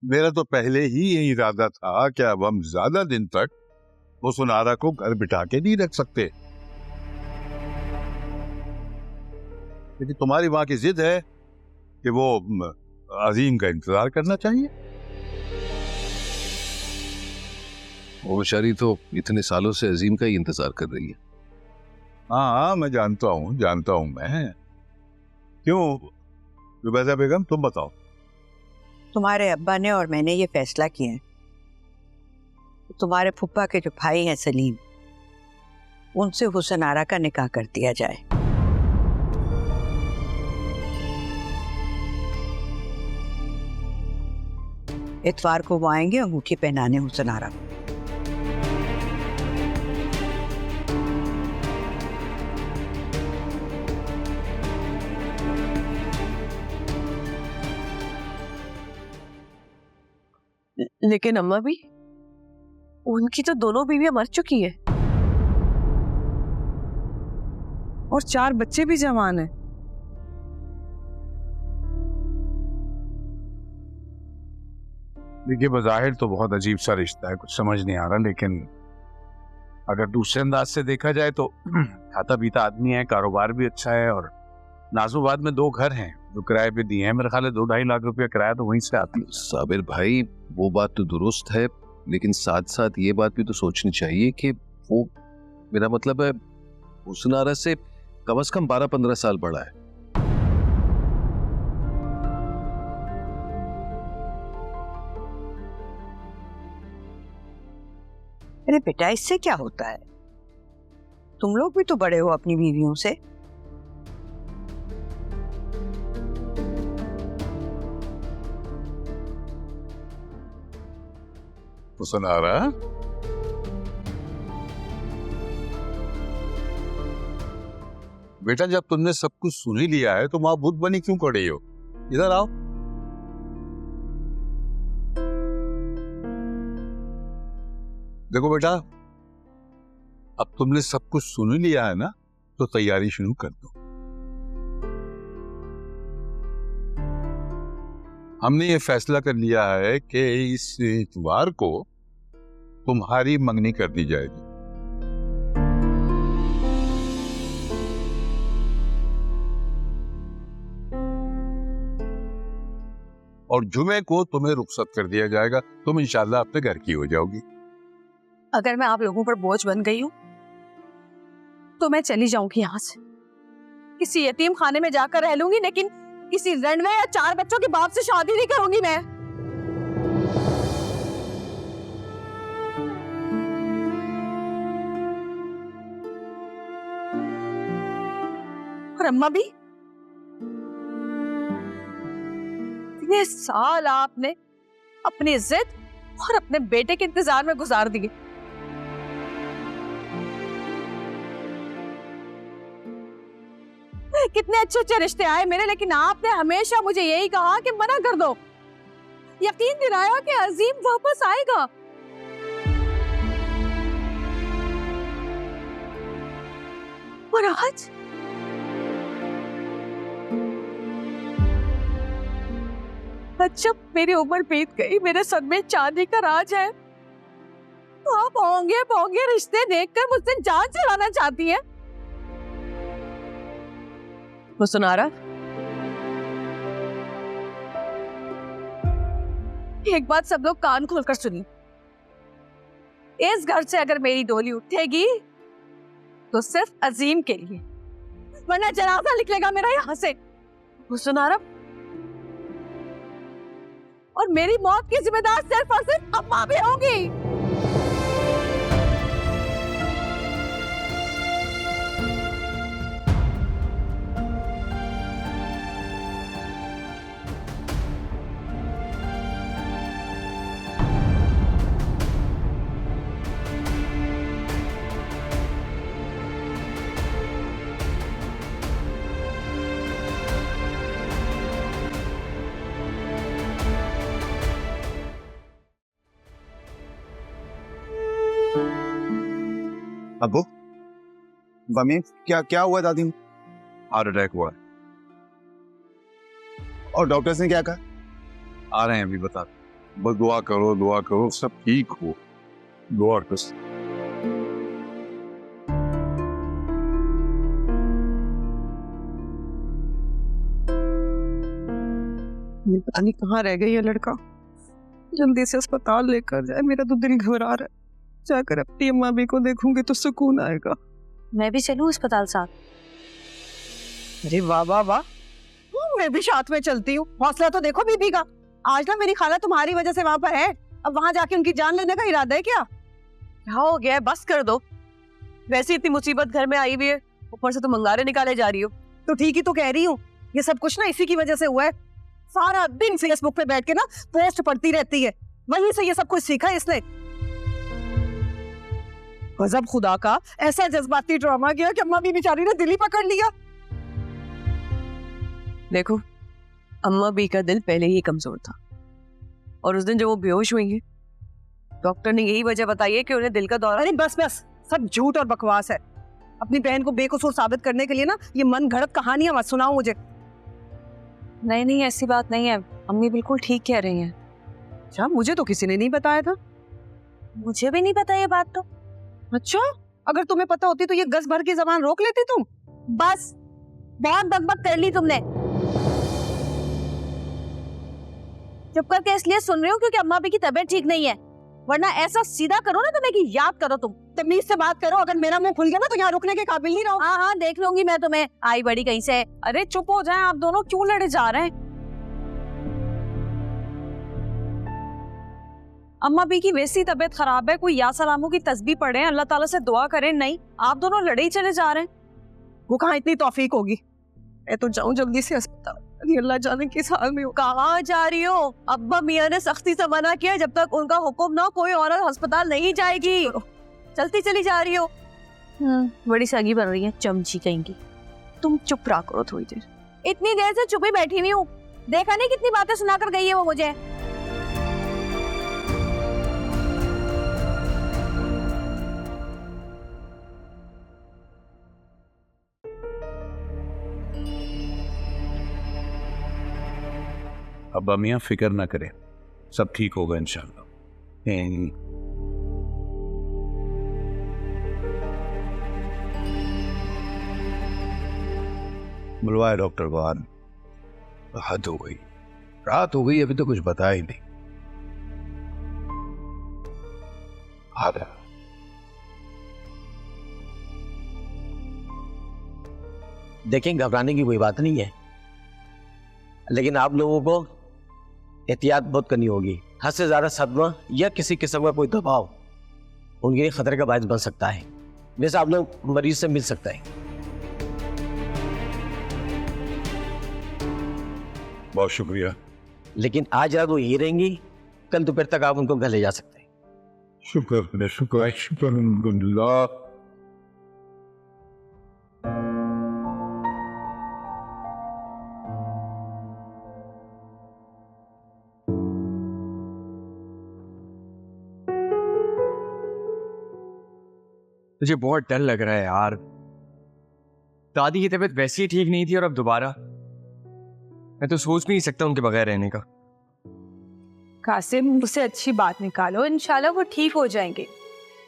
मेरा तो पहले ही यही इरादा था कि अब हम ज्यादा दिन तक वो सुनारा को घर बिठा के नहीं रख सकते, लेकिन तुम्हारी माँ की जिद है कि वो अजीम का इंतजार करना चाहिए। वो बेचारी तो इतने सालों से अजीम का ही इंतजार कर रही है। हाँ, मैं जानता हूँ मैं। क्यों रुबैदा बेगम, तुम बताओ। तुम्हारे अब्बा ने और मैंने ये फैसला किया है, तुम्हारे फुप्पा के जो भाई हैं सलीम, उनसे हुसन आरा का निकाह कर दिया जाए। इतवार को वो आएंगे अंगूठी पहनाने हुसन आरा को। लेकिन अम्मा भी, उनकी तो दोनों बीवियां मर चुकी हैं और 4 बच्चे भी जवान हैं। देखिए, बज़ाहिर तो बहुत अजीब सा रिश्ता है, कुछ समझ नहीं आ रहा, लेकिन अगर दूसरे अंदाज से देखा जाए तो खाता पीता आदमी है, कारोबार भी अच्छा है, और नाजुबाद में 2 घर हैं जो किराए पे दिए हैं। मेरे ख्याल है 2-2.5 लाख रुपया किराया तो वहीं से आती है। साबिर भाई, वो बात तो दुरुस्त है, लेकिन साथ साथ ये बात भी तो सोचनी चाहिए कि वो, मेरा मतलब है, हुसन आरा से कम 12-15 साल बड़ा है। अरे बेटा, इससे क्या होता है? तुम लोग भी तो बड़े हो अपनी बीवियों से। हुसन आरा, बेटा, जब तुमने सब कुछ सुन ही लिया है तो माँ भूत बनी क्यों खड़ी हो? इधर आओ। देखो बेटा, अब तुमने सब कुछ सुन ही लिया है ना, तो तैयारी शुरू कर दो। हमने ये फैसला कर लिया है कि इस इतवार को तुम्हारी मंगनी कर दी जाएगी। और जुमे को तुम्हें रुखसत कर दिया जाएगा। तुम इंशाल्लाह अपने घर की हो जाओगी। अगर मैं आप लोगों पर बोझ बन गई हूँ तो मैं चली जाऊंगी यहाँ से, किसी यतीम खाने में जाकर रह लूंगी, लेकिन किसी रणवे या 4 बच्चों के बाप से शादी नहीं करूंगी मैं। और अम्मा भी, इतने साल आपने अपनी जिद और अपने बेटे के इंतजार में गुजार दिए। कितने अच्छे अच्छे रिश्ते आए मेरे, लेकिन आपने हमेशा मुझे यही कहा कि मना कर दो, यकीन दिलाया कि अजीम वापस आएगा। और आज जब मेरी उम्र बीत गई, मेरे सर में चांदी का राज है, तो आप होंगे पोंगे रिश्ते देखकर मुझसे जान चुराना चाहती हैं। हुसन आरा, एक बात सब लोग कान खोलकर सुनिए, इस घर से अगर मेरी डोली उठेगी तो सिर्फ अजीम के लिए, वरना जनाजा निकलेगा मेरा यहाँ से। हुसन आरा, और मेरी मौत की जिम्मेदार सिर्फ और सिर्फ अम्मा भी होंगी। अबू, मम्मी, क्या हुआ दादी? हार्ट अटैक हुआ है। और डॉक्टर्स ने क्या कहा? आ रहे हैं अभी, बता। बस दुआ करो सब ठीक हो। दुआ कर। पता नहीं कहाँ रह गया ये लड़का, जल्दी से अस्पताल लेकर जाए, मेरा तो दिल घबरा रहा है। जाकर अपनी अम्मा भी को देखूंगी तो सुकून आएगा। मैं भी चलूं अस्पताल साथ? अरे वाह वाह वाह, मैं भी साथ में चलती हूँ। हौसला तो देखो बीबी का। आज ना मेरी खाला तुम्हारी वजह से वहां पर है, अब वहां जाके उनकी जान लेने का इरादा है क्या? क्या हो गया है, बस कर दो। वैसे इतनी मुसीबत घर में आई हुई है, ऊपर से तुम अंगारे निकाले जा रही हो। तो ठीक ही तो कह रही हूँ, ये सब कुछ ना इसी की वजह से हुआ है। सारा दिन फेसबुक पे बैठ के ना पोस्ट पढ़ती रहती है, वहीं से ये सब कुछ सीखा है इसने। गजब खुदा का, ऐसा जज्बाती ड्रामा किया कि अम्मा भी बेचारी ने दिल ही पकड़ लिया। देखो, अम्मा बी का दिल पहले ही कमजोर था, और उस दिन जब वो बेहोश हुई है, डॉक्टर ने यही वजह बताई है कि उन्हें दिल का दौरा। अरे बस बस, सब झूठ और बकवास है। अपनी बहन को बेकसूर साबित करने के लिए ना ये मन घड़त कहानियां मत सुनाओ मुझे। नहीं, ऐसी बात नहीं है, अम्मी बिल्कुल ठीक कह रही हैं। अच्छा, मुझे तो किसी ने नहीं बताया था। मुझे भी नहीं पता ये बात। तो अच्छा, अगर तुम्हें पता होती तो ये गज भर की जबान रोक लेती तुम। बस, बहुत बकबक कर ली तुमने। चुप करके इसलिए सुन रही हूँ क्योंकि अम्मा भी की तबीयत ठीक नहीं है, वरना ऐसा सीधा करो ना तुम्हें कि याद करो। तुम तमीज से बात करो, अगर मेरा मुंह खुल गया ना तो यहाँ रुकने के काबिल नहीं रहो। हाँ, देख लूंगी मैं तुम्हें, आई बड़ी कहीं से। अरे चुप हो जाएं आप दोनों, क्यों लड़े जा रहे हैं? अम्मा बी की वैसी तबीयत खराब है, कोई या सलामों की तस्बीह पढ़े, अल्लाह ताला से दुआ करें। नहीं, आप दोनों लड़े ही चले जा रहे हैं। वो कहाँ इतनी तौफीक होगी। मैं तो जाऊं जल्दी से अस्पताल, अरे अल्लाह जाने किस हाल में हो। कहाँ जा रही हो? अब्बा मियाँ ने सख्ती से मना किया, जब तक उनका हुक्म ना कोई औरत अस्पताल नहीं जाएगी। चलती चली जा रही हो। बड़ी सगी बन रही है, चमची कहीं की। तुम चुप रहा करो थोड़ी देर। इतनी देर से चुप ही बैठी हुई हूँ, देखा नहीं कितनी बातें सुनाकर गई है वो मुझे। अब्बा मियाँ फिक्र ना करें, सब ठीक होगा इंशाल्लाह। बुलवाए डॉक्टर को। आज हद हो गई, रात हो गई, अभी तो कुछ बताया ही नहीं। आधा देखें, घबराने की कोई बात नहीं है, लेकिन आप लोगों को एहतियात बहुत करनी होगी। हद से ज़्यादा सदमा या किसी किस्म का कोई दबाव उनके लिए खतरे का बायस बन सकता है। वैसे आप लोग मरीज से मिल सकता है। बहुत शुक्रिया। लेकिन आज रात वो यही रहेंगी, कल दोपहर तक आप उनको घर ले जा सकते हैं। शुक्र शुक्र शुक्र अल्हम्दुलिल्लाह। मुझे बहुत डर लग रहा है यार। दादी की तबीयत वैसे ही ठीक नहीं थी और अब दोबारा। मैं तो सोच भी नहीं सकता उनके बगैर रहने का। कासिम, मुझसे अच्छी बात निकालो, इंशाल्लाह वो ठीक हो जाएंगे।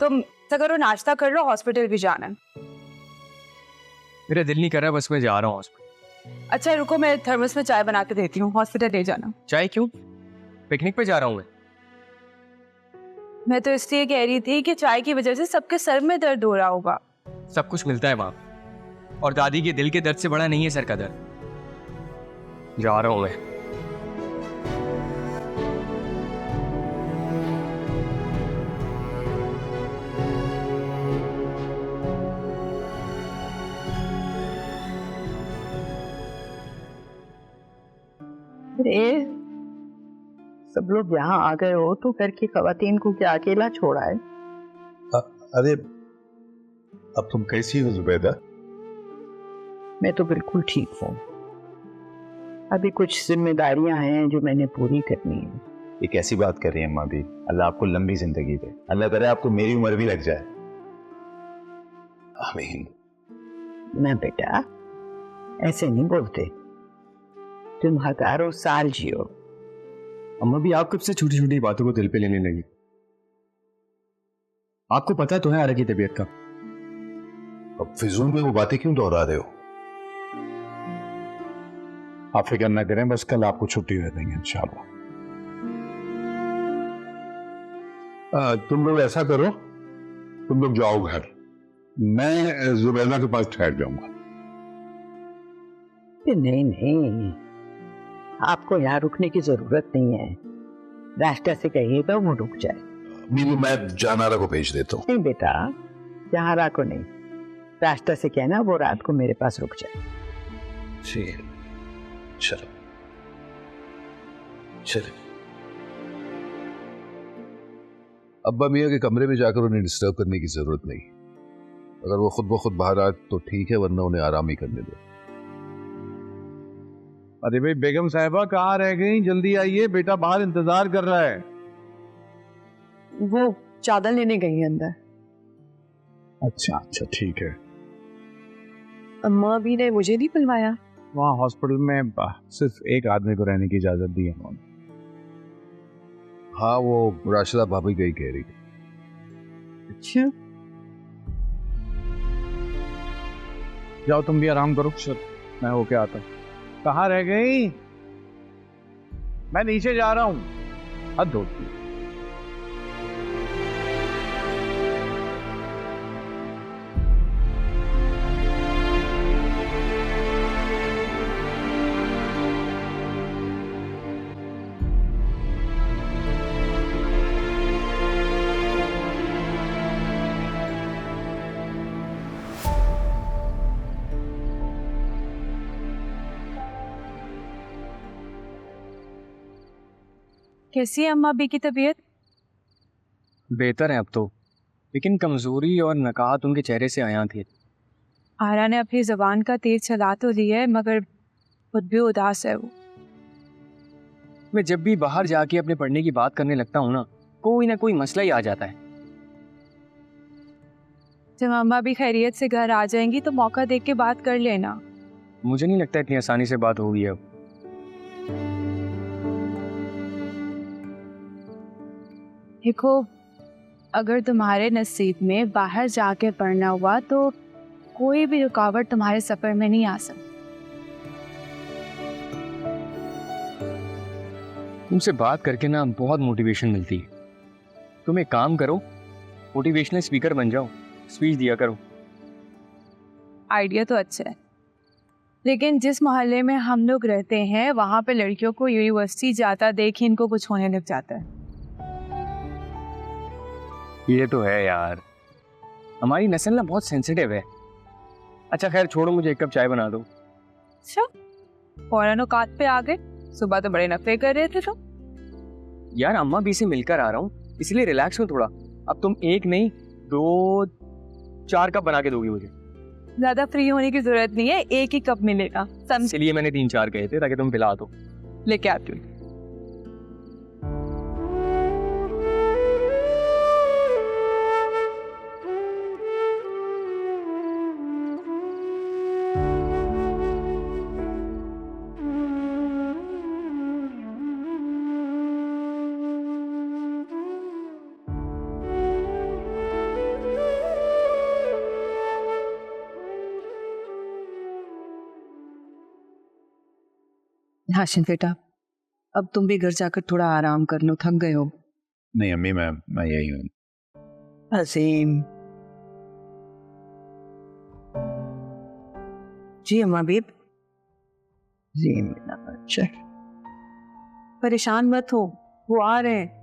तुम करो, नाश्ता कर लो, हॉस्पिटल भी जाना है। मेरा दिल नहीं कर रहा, बस मैं जा रहा हूँ हॉस्पिटल। अच्छा रुको, मैं थर्मस में चाय बना के देती हूँ, हॉस्पिटल ले जाना। चाय क्यों? पिकनिक पे जा रहा हूँ मैं तो इसलिए कह रही थी कि चाय की वजह से सबके सर में दर्द हो रहा होगा। सब कुछ मिलता है वहाँ, और दादी के दिल के दर्द से बड़ा नहीं है सर का दर्द। जा रहा हूँ मैं। अरे सब लोग यहाँ आ गए हो तो घर की खवातीन को क्या अकेला छोड़ा है? अरे अब तुम कैसी हो जुबैदा? मैं तो बिल्कुल ठीक हूँ। अभी कुछ जिम्मेदारियां हैं जो मैंने पूरी करनी है। ये कैसी बात कर रही है अम्मा भी? अल्लाह आपको लंबी जिंदगी दे, अल्लाह करे आपको मेरी उम्र भी लग जाए। आमीन। ना बेटा, ऐसे नहीं बोलते। तुम हजारों साल जियो अम्मा भी आप कब से छोटी छोटी बातों को दिल पे लेने लगी? आपको पता तो है आरा की तबीयत का। अब फिजूल में वो बातें क्यों दोहरा रहे हो? आप फिक्र न करें, बस कल आपको छुट्टी दे देंगे इंशाल्लाह। तुम लोग ऐसा करो, तुम लोग जाओ घर, मैं जुबैदा के पास ठहर जाऊंगा। नहीं नहीं, आपको यहाँ रुकने की जरूरत नहीं है। रास्ते से कहिएगा वो रुक जाए। बीबी मैं जानारा को भेज देता हूँ। नहीं बेटा, जहारा को नहीं, रास्ते से कहना वो रात को मेरे पास रुक जाए। चलो चलो। अब्बा मियाँ के कमरे में जाकर उन्हें डिस्टर्ब करने की जरूरत नहीं। अगर वो खुद ब खुद बाहर आए तो ठीक है, वरना उन्हें आराम ही करने दो। अरे भाई बेगम साहिबा कहाँ रह गई? जल्दी आइए, बेटा बाहर इंतजार कर रहा है। वो चादर लेने गई है अंदर। अच्छा अच्छा ठीक है। अम्मा भी ने मुझे नहीं बुलवाया। वहाँ हॉस्पिटल में सिर्फ एक आदमी को रहने की इजाजत दी है उन्होंने। हाँ वो राशिदा भाभी गई कह रही। अच्छा जाओ तुम भी आराम करो, मैं होके आता हूँ। कहाँ रह गई? मैं नीचे जा रहा हूँ। हद होती है। कैसी है अम्मा अभी की तबीयत? बेहतर है अब तो, लेकिन कमजोरी और नकाहत उनके चेहरे से आया थी। आरा ने अपनी जबान का तेज चला तो लिया है, मगर खुद भी उदास है वो। मैं जब भी बाहर जाके अपने पढ़ने की बात करने लगता हूँ ना कोई मसला ही आ जाता है। जब अम्मा भी खैरियत से घर आ जाएंगी तो मौका देख के बात कर लेना। मुझे नहीं लगता इतनी आसानी से बात होगी अब। देखो, अगर तुम्हारे नसीब में बाहर जाके पढ़ना हुआ तो कोई भी रुकावट तुम्हारे सफर में नहीं आ सकती। तुमसे बात करके ना बहुत मोटिवेशन मिलती है। तुम एक काम करो, मोटिवेशनल स्पीकर बन जाओ, स्पीच दिया करो। आइडिया तो अच्छा है, लेकिन जिस मोहल्ले में हम लोग रहते हैं वहाँ पे लड़कियों को यूनिवर्सिटी जाता देख ही इनको कुछ होने लग जाता है। ये तो है यार, हमारी नस्ल ना बहुत सेंसिटिव है। अच्छा खैर छोड़ो, मुझे एक कप चाय बना दो। अच्छा, फौरन औकात पे आ गए। सुबह तो बड़े नखरे कर रहे थे तुम। यार अम्मा भी से मिलकर आ रहा हूँ, इसलिए रिलैक्स हूँ थोड़ा। अब तुम एक नहीं 2-4 कप बना के दोगी मुझे। ज्यादा फ्री होने की जरूरत नहीं है, एक ही कप मिलेगा। इसलिए मैंने 3-4 कहे थे ताकि तुम पिला दो। लेके आती हूँ। हाशिम बेटा, अब तुम भी घर जाकर थोड़ा आराम कर लो, थक गए हो। नहीं अम्मी, मैं यही हूँ। अजीम जी अम्मा बीब जी मेरा बच्चा, परेशान मत हो, वो आ रहे हैं।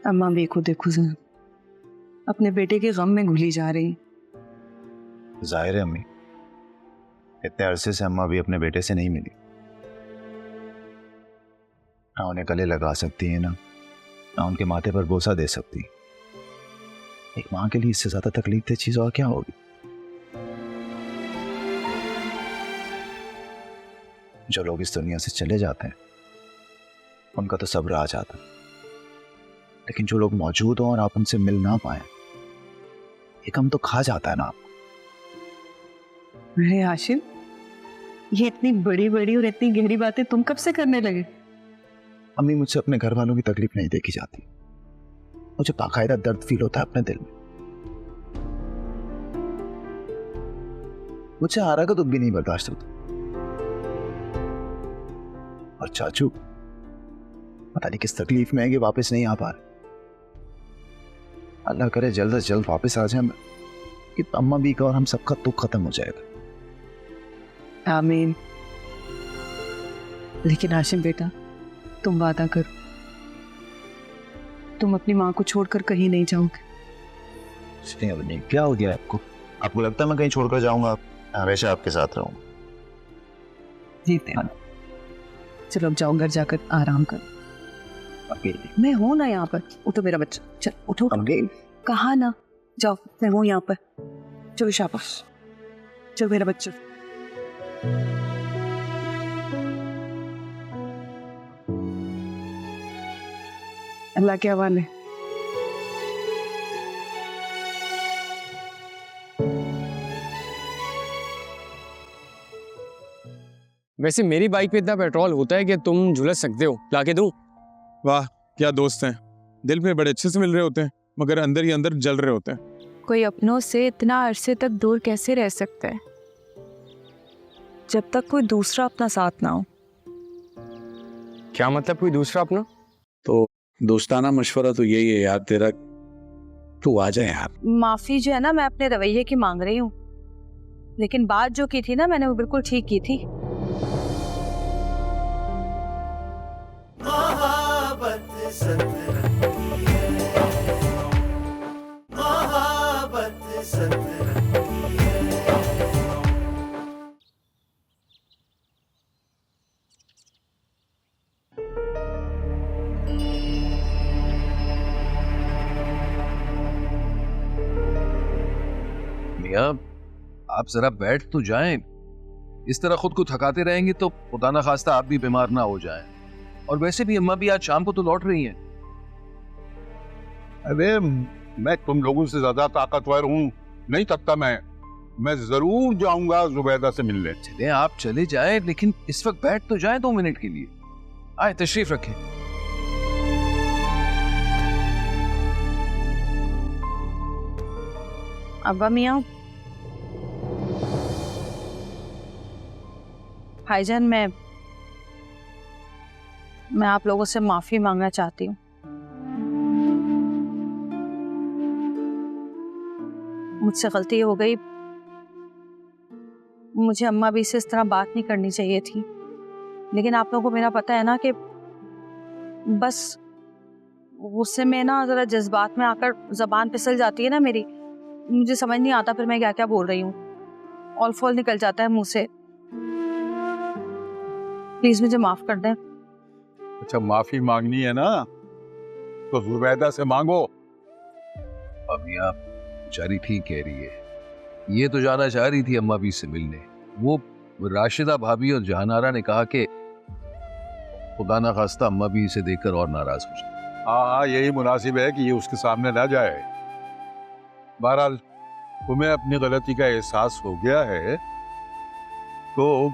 अम्मा देखो देखो जरा, अपने बेटे के गम में घुली जा रही। जाहिर है अम्मी, इतने अरसे से अम्मा भी अपने बेटे से नहीं मिली। ना उन्हें गले लगा सकती है, ना उनके माथे पर बोसा दे सकती। एक माँ के लिए इससे ज्यादा तकलीफ दे चीज और क्या होगी। जो लोग इस दुनिया से चले जाते हैं उनका तो सब्र आ जाता है, लेकिन जो लोग मौजूद हों और आप उनसे मिल ना पाए, ये कम तो खा जाता है ना आपको। अरे हाशिम, ये इतनी बड़ी बड़ी और इतनी गहरी बातें तुम कब से करने लगे? अम्मी, मुझसे अपने घर वालों की तकलीफ नहीं देखी जाती। मुझे बाकायदा दर्द फील होता है अपने दिल में। मुझे आरा का दुख भी नहीं बर्दाश्त होता। और चाचू पता नहीं किस तकलीफ में है कि वापस नहीं आ पा रहे। अल्लाह करे जल्द से जल्द वापस आ जाए कि अम्मा भी का और हम सबका दुख खत्म हो जाएगा। आमीन। लेकिन हाशिम बेटा, तुम वादा करो, तुम अपनी माँ को छोड़कर कहीं नहीं जाओगे। नहीं, क्या हो गया आपको? आपको लगता है मैं कहीं छोड़कर जाऊंगा? हमेशा आपके साथ रहूंगा। जीते चलो अब जाओ, घर जाकर आराम करो। अकेले? मैं हूं ना यहाँ पर। उठो मेरा बच्चा, चल उठो। कहा ना, जाओ, मैं हूं यहाँ पर। चलो शाबाश, चलो मेरा बच्चा। अल्लाह के हवाले। वैसे मेरी बाइक पे इतना पेट्रोल होता है कि तुम झुलस सकते हो, लाके दूं? वाह क्या दोस्त हैं, दिल पे बड़े अच्छे से मिल रहे होते हैं मगर अंदर ही अंदर जल रहे होते हैं। कोई अपनों से इतना अरसे तक दूर कैसे रह सकता है जब तक कोई दूसरा अपना साथ ना हो? क्या मतलब कोई दूसरा अपना? तो दोस्ताना मशवरा तो यही है यार तेरा, तू आ जाए यार। माफी जो है ना, मैं अपने रवैये की मांग रही हूँ, लेकिन बात जो की थी ना मैंने, वो बिल्कुल ठीक की थी। मियां, आप जरा बैठ तो जाएं। इस तरह खुद को थकाते रहेंगे तो खुदा ना खास्ता आप भी बीमार ना हो जाएं। और वैसे भी अम्मा भी आज शाम को तो लौट रही हैं। अरे मैं तुम लोगों से ज्यादा ताकतवर हूँ, नहीं थकता मैं जरूर जाऊंगा जुबैदा से मिलने। चले आप चले जाएं, लेकिन इस वक्त बैठ तो जाएं 2 मिनट के लिए। आए तशरीफ रखें। अब्बा मियाँ, भाईजान, मैं आप लोगों से माफी मांगना चाहती हूँ। मुझसे गलती हो गई, मुझे अम्मा भी से इस तरह बात नहीं करनी चाहिए थी, लेकिन आप लोगों को मेरा पता है ना कि बस गुस्से में ना जरा जज्बात में आकर जबान फिसल जाती है ना मेरी, मुझे समझ नहीं आता फिर मैं क्या क्या बोल रही हूँ, ऑल फॉल निकल जाता है मुंह से। प्लीज मुझे माफ कर दें। अच्छा, माफी मांगनी है ना तो जुबैदा से मांगो। अभी आप बेचारी ठीक कह रही है, ये तो जाना चाह रही थी अम्मा भी से मिलने। वो राशिदा भाभी और जहानारा ने कहा कि खुदा ना खास्ता अम्मा भी इसे देखकर और नाराज हो जाए। हाँ, यही मुनासिब है कि ये उसके सामने ना जाए। बहरहाल तुम्हें अपनी गलती का एहसास हो गया है तो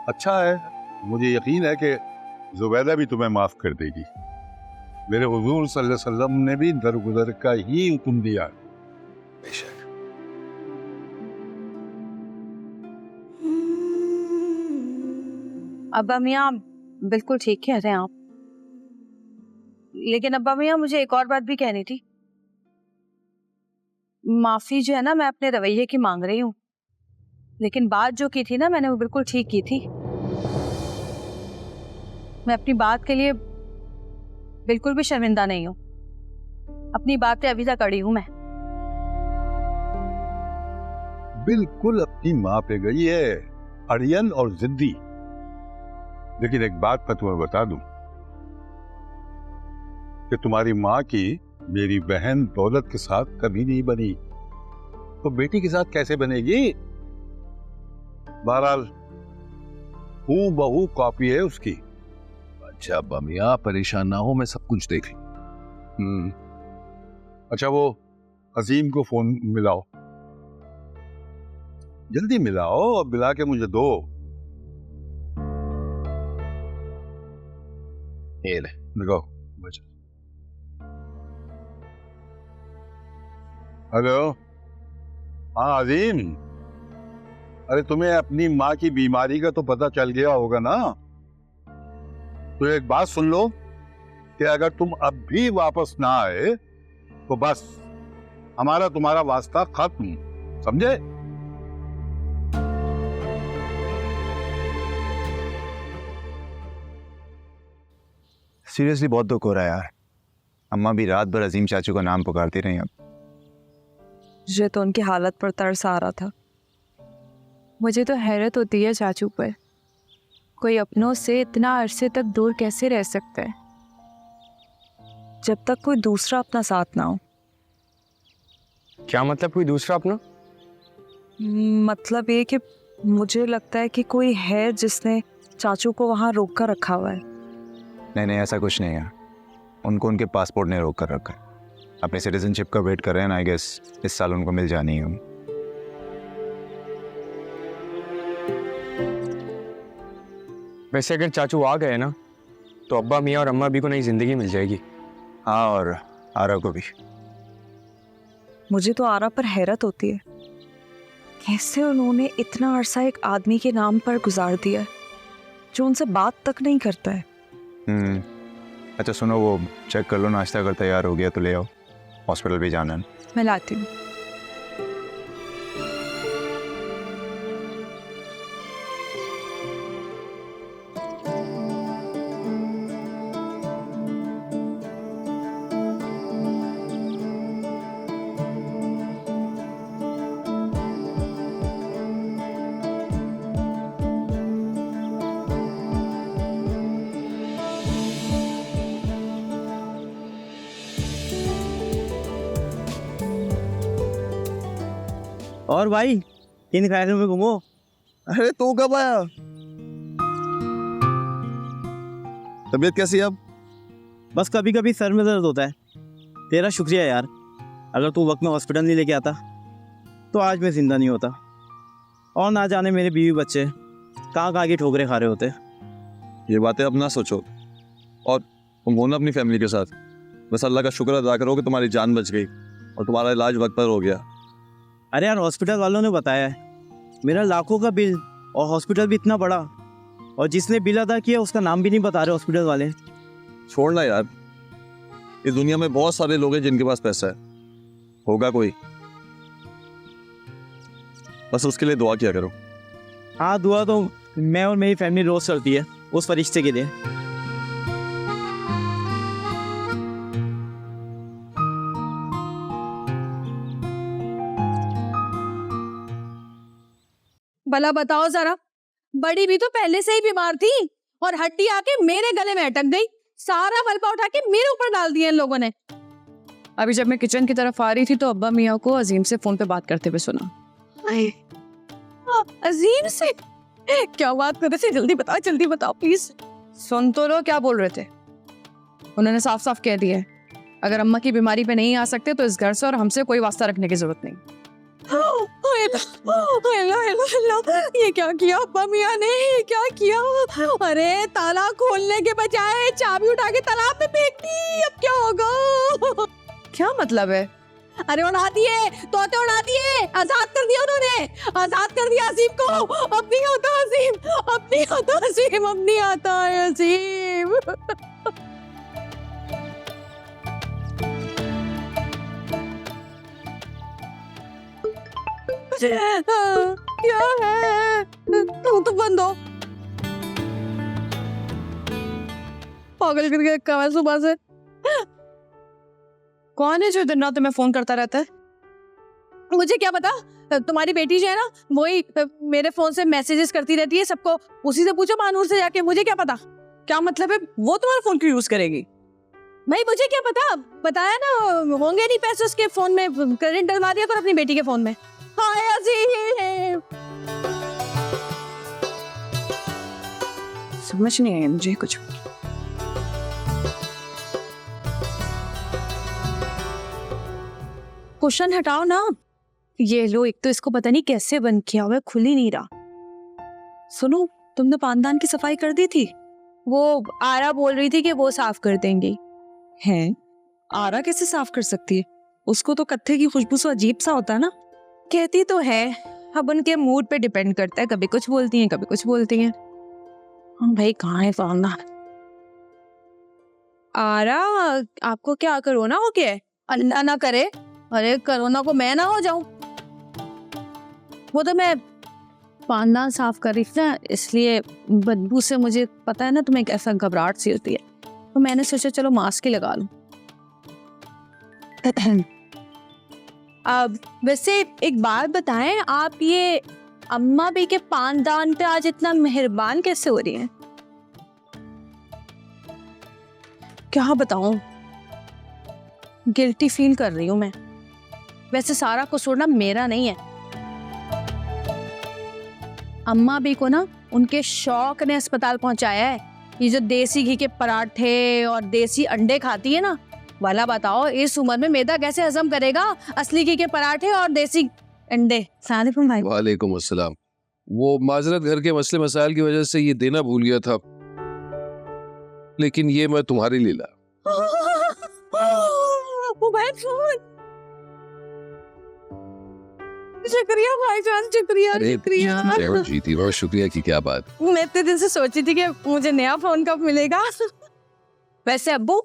अच्छा है, मुझे यकीन है कि जुबैदा भी तुम्हें माफ कर देगी। मेरे हुजूर सल्लल्लाहु अलैहि वसल्लम ने भी दरगुजर का ही हुक्म दिया। बेशक। अब्बा मियाँ बिल्कुल ठीक कह रहे हैं आप, लेकिन अब्बा मियाँ मुझे एक और बात भी कहनी थी। माफी जो है ना, मैं अपने रवैये की मांग रही हूँ, लेकिन बात जो की थी ना मैंने, वो बिल्कुल ठीक की थी। मैं अपनी बात के लिए बिल्कुल भी शर्मिंदा नहीं हूँ, अपनी बात पे अभी तक अड़ी हूँ मैं। बिल्कुल अपनी माँ पे गई है, अड़ियल और जिद्दी। लेकिन एक बात मैं तुम्हें बता दूं कि तुम्हारी माँ की मेरी बहन दौलत के साथ कभी नहीं बनी, तो बेटी के साथ कैसे बनेगी? बहरहाल हूबहू कॉपी है उसकी। अच्छा अब्बा मियाँ परेशान ना हो, मैं सब कुछ देख लूँ। अच्छा वो अजीम को फोन मिलाओ, जल्दी मिलाओ और मिला के मुझे दो। ये ले देखो हेलो। हाँ अजीम, अरे तुम्हें अपनी माँ की बीमारी का तो पता चल गया होगा ना। तो एक बात सुन लो कि अगर तुम अब भी वापस ना आए तो बस हमारा तुम्हारा वास्ता खत्म, समझे? सीरियसली बहुत दुख हो रहा है यार। अम्मा भी रात भर अजीम चाचू का नाम पुकारती रही। अब मुझे तो उनकी हालत पर तरस आ रहा था। मुझे तो हैरत होती है चाचू पर, कोई अपनों से इतना अरसे तक दूर कैसे रह सकता है जब तक कोई दूसरा अपना साथ ना हो। क्या मतलब कोई दूसरा अपना? मतलब ये कि मुझे लगता है कि कोई है जिसने चाचू को वहाँ रोक कर रखा हुआ है। नहीं, ऐसा कुछ नहीं है। उनको उनके पासपोर्ट ने रोक कर रखा है। अपने सिटीजनशिप का वेट कर रहे हैं ना। आई गेस इस साल उनको मिल जानी है। वैसे अगर चाचू आ गए ना तो अब्बा मियाँ और अम्मा भी को नई जिंदगी मिल जाएगी। हाँ, और आरा को भी। मुझे तो आरा पर हैरत होती है, कैसे उन्होंने इतना अरसा एक आदमी के नाम पर गुजार दिया है जो उनसे बात तक नहीं करता है। अच्छा सुनो, वो चेक कर लो नाश्ता अगर तैयार हो गया तो ले आओ, हॉस्पिटल भी जाना है। मैं लाती हूँ। और भाई किन ख्यालों में घूमो? अरे तू कब आया? तबीयत कैसी है अब? बस कभी कभी सर में दर्द होता है। तेरा शुक्रिया यार, अगर तू वक्त में हॉस्पिटल नहीं लेके आता तो आज मैं जिंदा नहीं होता। और ना जाने मेरे बीवी बच्चे कहाँ कहाँ की ठोकरें खा रहे होते। ये बातें अब ना सोचो और तुम हो ना अपनी फैमिली के साथ। बस अल्लाह का शुक्र अदा करो कि तुम्हारी जान बच गई और तुम्हारा इलाज वक्त पर हो गया। अरे यार, हॉस्पिटल वालों ने बताया है मेरा लाखों का बिल, और हॉस्पिटल भी इतना बड़ा, और जिसने बिल अदा किया उसका नाम भी नहीं बता रहे हॉस्पिटल वाले। छोड़ना यार, इस दुनिया में बहुत सारे लोग हैं जिनके पास पैसा है, होगा कोई, बस उसके लिए दुआ किया करो। हाँ, दुआ तो मैं और मेरी फैमिली रोज करती है उस फरिश्ते के लिए। भला बताओ जरा, बड़ी भी तो पहले से ही बीमार थी और हड्डी आके मेरे गले में अटक गई। सारा मलबा उठा के मेरे ऊपर डाल दिया इन लोगों ने। अभी जब मैं किचन की तरफ आ रही थी तो अब्बा मियाँ को अजीम से फोन पे बात करते हुए सुना। अजीम से क्या बात कर रहे थे? जल्दी बताओ प्लीज। सुन तो लो क्या बोल रहे थे। उन्होंने साफ साफ कह दिया है अगर अम्मा की बीमारी पे नहीं आ सकते तो इस घर से और हमसे कोई वास्ता रखने की जरूरत नहीं। ये क्या किया अब्बा मियाँ ने? ये क्या किया? अरे ताला खोलने के बजाय चाबी उठा के तालाब में फेंक दी। अब क्या होगा? क्या मतलब है? अरे उड़ा दिए, तोते उड़ा दिए, आजाद कर दिया उन्होंने, आजाद कर दिया अजीम को। अब नहीं आता अजीम, अब नहीं आता अजीम, अब नहीं आता है अजीम। क्या है? तो बंद हो। पागल कर गया कहाँ सुबह से। कौन है जो दिन रात तुम्हें फोन करता रहता है? मुझे क्या पता, तुम्हारी बेटी जो है ना वही मेरे फोन से मैसेजेस करती रहती है सबको। उसी से पूछो मानूर से जाके, मुझे क्या पता। क्या मतलब है वो तुम्हारा फोन क्यों यूज करेगी? भाई मुझे क्या पता, बताया ना होंगे नहीं पैसे उसके फोन में, क्रेडिट डलवा दिया कर अपनी बेटी के फोन में। हाय अजीम। समझ नहीं आया मुझे कुछ। कुशन हटाओ ना। ये लो, एक तो इसको पता नहीं कैसे बंद किया हुआ है, खुल ही नहीं रहा। सुनो, तुमने पानदान की सफाई कर दी थी? वो आरा बोल रही थी कि वो साफ कर देंगी। हैं? आरा कैसे साफ कर सकती है? उसको तो कत्थे की खुशबू से अजीब सा होता है ना। कहती तो है, अब उनके मूड पे डिपेंड करता है, कभी कुछ बोलती हैं कभी कुछ बोलती हैं। हम भाई कहाँ है पानदान? आरा, आपको क्या कोरोना हो गया है? अल्लाह ना करे, अरे कोरोना को मैं ना हो जाऊं। वो तो मैं पानदान साफ कर रही थी ना, इसलिए बदबू से मुझे पता है ना तुम्हें कैसा घबराहट सी होती है, तो मैंने सोचा चलो मास्क ही लगा लूं। अब वैसे एक बात बताएं, आप ये अम्मा भी के पानदान पे आज इतना मेहरबान कैसे हो रही हैं? क्या बताऊं, गिल्टी फील कर रही हूं मैं। वैसे सारा कसूर ना मेरा नहीं है, अम्मा भी को ना उनके शौक ने अस्पताल पहुंचाया है। ये जो देसी घी के पराठे और देसी अंडे खाती है ना, वाला बताओ इस उम्र में मैदा कैसे हजम करेगा असली घी के पराठे और देसी अंडे। सलाम भाई। वालेकुम अस्सलाम। वो माजरत घर के मसले मसाइल की वजह से ये देना भूल गया था, लेकिन ये मैं तुम्हारे लिए ला। Mobile phone. शुक्रिया भाईजान, शुक्रिया शुक्रिया। जीती बहुत शुक्रिया की क्या बात। मैं इतने दिन से सोची थी कि मुझे नया फोन कब मिलेगा। वैसे अब्बू,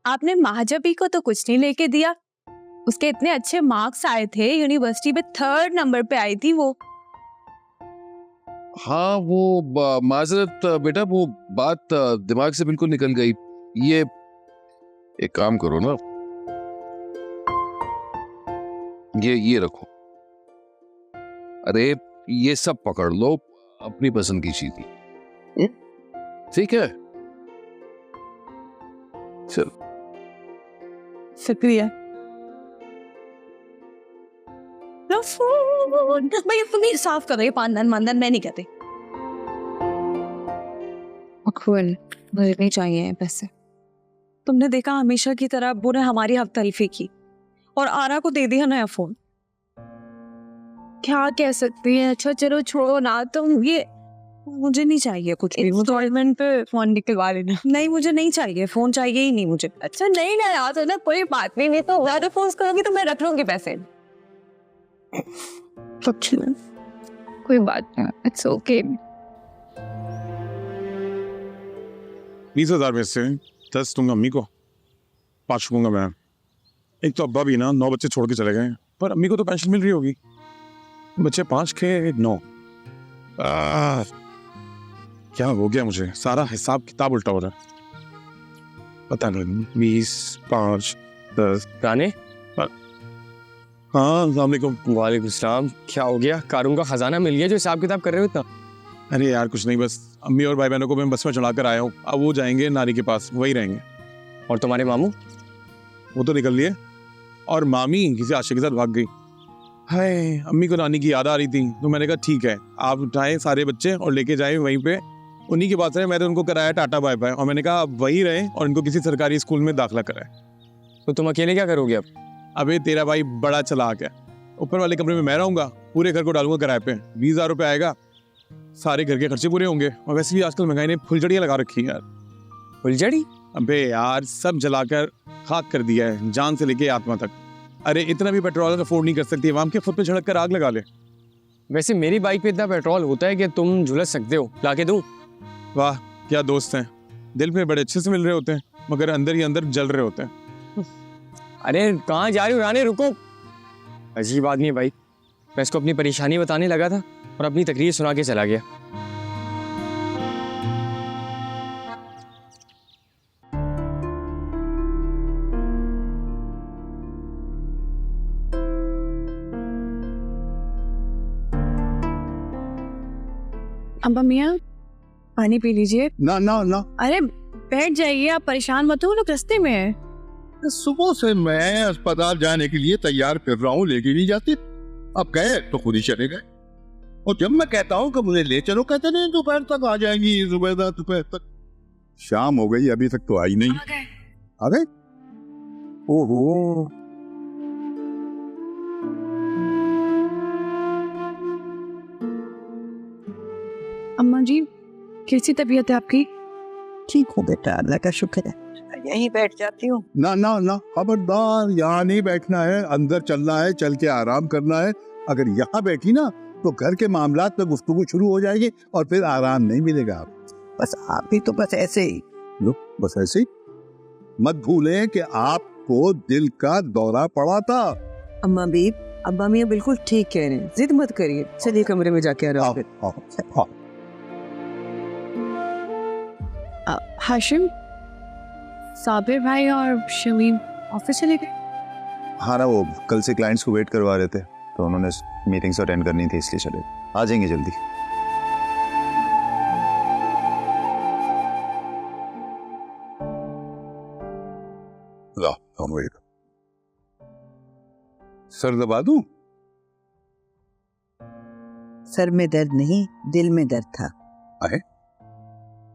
आपने महाजबी को तो कुछ नहीं लेके दिया। उसके इतने अच्छे मार्क्स आए थे, यूनिवर्सिटी में 3rd नंबर पे आई थी वो। हाँ वो माजरत बेटा, वो बात दिमाग से बिल्कुल निकल गई। ये एक काम करो ना, ये रखो। अरे ये सब पकड़ लो, अपनी पसंद की चीज। ठीक है, चल। शुक्रिया। भैया तुम ही साफ कर रही हो पानदान मानदान, मैं नहीं कहती। अखुल, मुझे नहीं चाहिए पैसे। तुमने देखा हमेशा की तरह अब्बू ने हमारी हक तलफी की और आरा को दे दिया नया फोन। क्या कह सकती है। अच्छा चलो छोड़ो ना, तुम ये मुझे नहीं चाहिए कुछ भी। इंस्टॉलमेंट पे फोन निकलवा लेना। नहीं, मुझे नहीं चाहिए फोन, चाहिए ही नहीं मुझे। अच्छा नहीं ना याद है ना, कोई बात नहीं, नहीं तो ज्यादा फोन करोगी तो मैं रख लूंगी पैसे। कोई बात नहीं, इट्स ओके। 20,000 में से 10 दूंगा अम्मी को, 5 दूंगा मैं। एक तो अब्बा भी ना 9 बच्चे छोड़ के चले गए, पर अम्मी को तो पेंशन मिल रही होगी। बच्चे 5 के 9। क्या हो गया मुझे, सारा हिसाब किताब उल्टा हो रहा है। पता नहीं, 20, 5, 10। राने, हाँ अस्सलाम वालेकुम। वालेकुम सलाम। क्या हो गया, कारून का खजाना मिल गया जो हिसाब किताब कर रहे हो इतना? अरे यार कुछ नहीं, बस अम्मी और भाई बहनों को मैं बस में चढ़ा कर आया हूँ। अब वो जाएंगे नानी के पास, वही रहेंगे। और तुम्हारे मामू? वो तो निकल लिए, और मामी किसी आशिक के साथ भाग गई। हाय, अम्मी को नानी की याद आ रही थी, तो मैंने कहा ठीक है, आप उठाएं सारे बच्चे और लेके जाएं वहीं पे, उन्हीं के पास रहे। मैंने उनको कराया टाटा बाय बाय, और मैंने कहा अब वही रहे और इनको किसी सरकारी स्कूल में दाखिला कराए। तो तुम अकेले क्या करोगे अब? अबे तेरा भाई बड़ा चालाक है, ऊपर वाले कमरे में मैं रहूंगा, पूरे घर को डालूंगा किराए पे। 20,000 रुपये आएगा, सारे घर के खर्चे पूरे होंगे। और वैसे भी आजकल महंगाई ने फुलझड़ियाँ लगा रखी है यार। फुलझड़ी? अबे यार सब जलाकर खाक कर दिया है, जान से लेके आत्मा तक। अरे इतना भी पेट्रोल अफोर्ड नहीं कर सकती, आवाम के खुद पे झड़क कर आग लगा ले। वैसे मेरी बाइक पे इतना पेट्रोल होता है कि तुम झुलस सकते हो, लाके दूं? वाह क्या दोस्त हैं, दिल पे बड़े अच्छे से मिल रहे होते हैं, मगर अंदर ही अंदर जल रहे होते हैं। अरे कहाँ जा रही हो राने, रुको। अजीब आदमी है भाई। मैं इसको अपनी परेशानी बताने लगा था और अपनी तकरीर सुना के चला गया। अब्बा मियाँ, पानी पी लीजिए। ना ना ना, अरे बैठ जाइए, आप परेशान मत हो, लोग रास्ते में हैं। सुबह से मैं अस्पताल जाने के लिए तैयार फिर रहा हूँ, लेके नहीं जाती। अब गए तो खुद ही चले गए। और जब मैं कहता हूँ कि मुझे ले चलो, कहते नहीं दोपहर तक आ जाएंगी, जुबैदा दोपहर तक। शाम हो गई, अभी तक तो आई नहीं। आ गए? ओहो, अम्मा जी, कैसी तबीयत है आपकी? ठीक हो बेटा, अल्लाह का शुक्र है। यहीं बैठ जाती हूँ। ना ना ना, खबरदार, यहाँ नहीं बैठना है, अंदर चलना है, चल के आराम करना है। अगर यहाँ बैठी ना तो घर के मामलात में गुफ्तगू शुरू हो जाएगी और फिर आराम नहीं मिलेगा। बस आप भी तो बस ऐसे ही। लो, बस ऐसे ही। मत भूलें कि आपको दिल का दौरा पड़ा था। अम्मा भी, अब्बा मियाँ बिल्कुल ठीक कह रहे हैं, जिद मत करिए, चलिए कमरे में जाके आराम करें। हाशिम, साबिर भाई और शमीम ऑफिस चले गए? हाँ ना, वो कल से क्लाइंट्स को वेट करवा रहे थे तो उन्होंने मीटिंग्स अटेंड करनी थी, इसलिए चले। आ जाएंगे जल्दी। सर दबा दूं? सर में दर्द नहीं, दिल में दर्द था।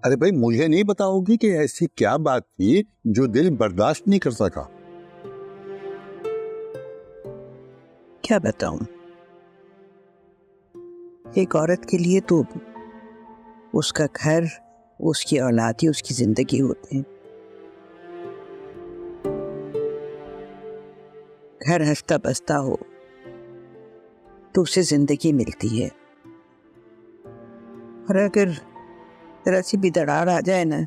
अरे भाई, मुझे नहीं बताओगी कि ऐसी क्या बात थी जो दिल बर्दाश्त नहीं कर सका? क्या बताऊं? एक औरत के लिए तो उसका घर, उसकी औलाद ही उसकी जिंदगी होते हैं। घर हंसता बसता हो तो उसे जिंदगी मिलती है, और अगर जरा सी भी दरार आ जाए ना,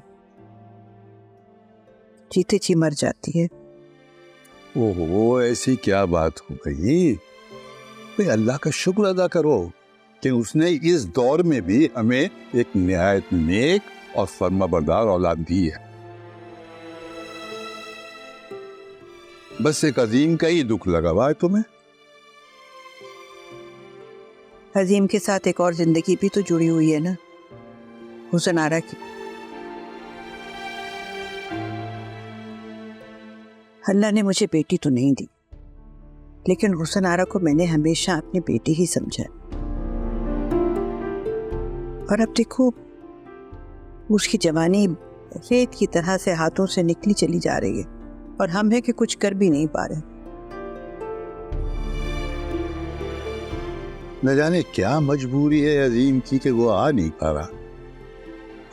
जीते जी मर जाती है। ओहो, ऐसी क्या बात हो गई? भाई अल्लाह का शुक्र अदा करो कि उसने इस दौर में भी हमें एक निहायत नेक और फर्माबरदार औलाद दी है। बस एक अजीम का ही दुख लगा हुआ है तुम्हें। अजीम के साथ एक और जिंदगी भी तो जुड़ी हुई है ना, हुसन आरा की। अल्लाह ने मुझे बेटी तो नहीं दी, लेकिन हुसन आरा को मैंने हमेशा अपनी बेटी ही समझा। और अब देखो, उसकी जवानी रेत की तरह से हाथों से निकली चली जा रही है, और हम है कि कुछ कर भी नहीं पा रहे। न जाने क्या मजबूरी है अजीम की कि वो आ नहीं पा रहा।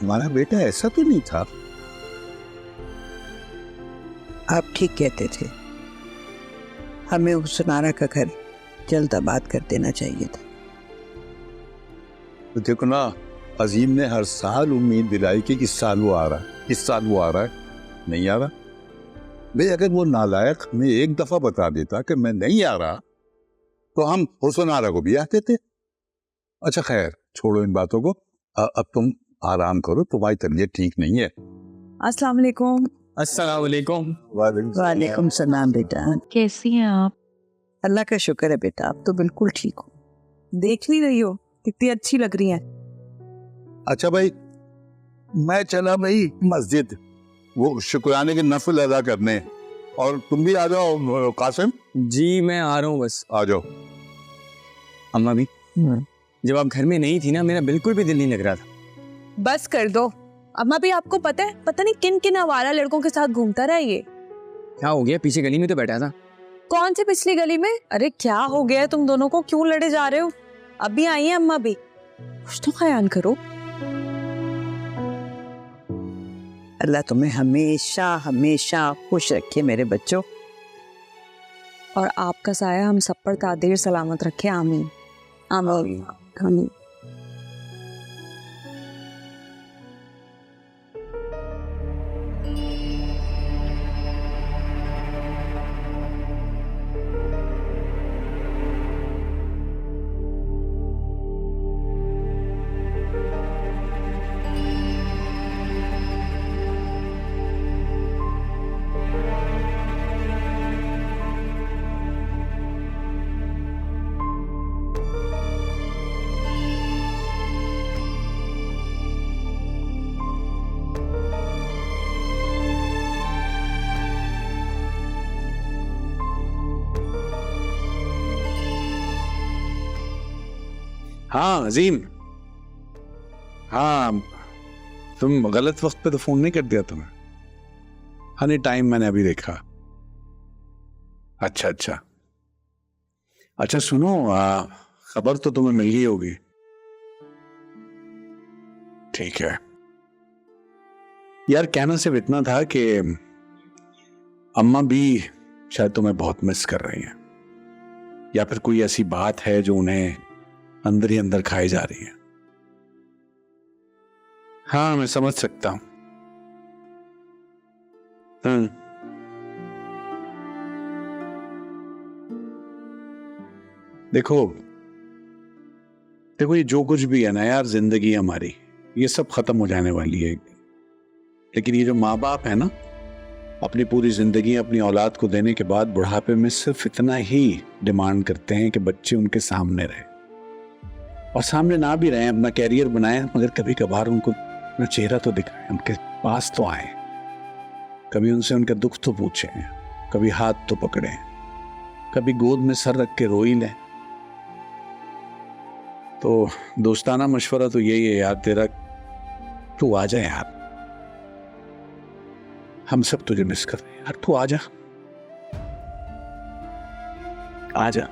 हमारा बेटा ऐसा तो नहीं था। आप ठीक कहते थे, हमें हुसन आरा का घर जल्द आबाद कर देना चाहिए था। तो देखो ना, अजीम ने हर साल उम्मीद दिलाई कि इस साल वो आ रहा है, इस साल वो आ रहा है, नहीं आ रहा। भाई अगर वो नालायक हमें एक दफा बता देता कि मैं नहीं आ रहा, तो हम हुसन आरा को भी आते थे। अच्छा खैर, छोड़ो इन बातों को। अब तुम आराम करो, तुम्हारी तबीयत ठीक नहीं है। अस्सलाम वालेकुम। अस्सलाम वालेकुम। वालेकुम सलाम बेटा। कैसी हैं आप? अल्लाह का शुक्र है बेटा, आप तो बिल्कुल ठीक हो। देख नहीं रही हो कितनी अच्छी लग रही हैं। अच्छा भाई, मैं चला भाई मस्जिद वो शुक्राने के नफल अदा करने, और तुम भी आ जाओ कासिम। जी मैं आ रहा हूँ, बस आ जाओ। अम्मा भी, जब आप घर में नहीं थी ना, मेरा बिल्कुल भी दिल नहीं लग रहा था। बस कर दो। अम्मा भी, आपको पता है, पता नहीं किन किन आवारा लड़कों के साथ घूमता रहा ये। क्या हो गया? पीछे गली में तो बैठा था। कौन सी पिछली गली में? अरे क्या हो गया है तुम दोनों को, क्यों लड़े जा रहे हो? अभी आई है अम्मा भी, कुछ तो ख्याल करो। अल्लाह तुम्हें हमेशा हमेशा खुश रखे मेरे बच्चों, और आपका साया हम सब पर तादेर सलामत रखे। आमीन आमीन आमीन। हाँ अजीम, हाँ तुम गलत वक्त पे तो फोन नहीं कर दिया तुम्हें? हाँ नहीं, टाइम मैंने अभी देखा। अच्छा अच्छा अच्छा, सुनो, खबर तो तुम्हें मिल गई होगी। ठीक है यार, कहना सिर्फ इतना था कि अम्मा भी शायद तुम्हें बहुत मिस कर रही हैं, या फिर कोई ऐसी बात है जो उन्हें अंदर ही अंदर खाई जा रही है। हाँ मैं समझ सकता हूं। देखो देखो, ये जो कुछ भी है ना यार, जिंदगी हमारी, ये सब खत्म हो जाने वाली है। लेकिन ये जो माँ बाप है ना, अपनी पूरी जिंदगी अपनी औलाद को देने के बाद बुढ़ापे में सिर्फ इतना ही डिमांड करते हैं कि बच्चे उनके सामने रहे, और सामने ना भी रहे, अपना कैरियर बनाए, मगर कभी कभार उनको अपना चेहरा तो दिखाएं, उनके पास तो आए, कभी उनसे उनका दुख तो पूछें, कभी हाथ तो पकड़ें, कभी गोद में सर रख के रो ही लें। तो दोस्ताना मशवरा तो यही है यार तेरा, तू आ जा यार, हम सब तुझे मिस कर रहे हैं यार, तू आ जा, आ जा।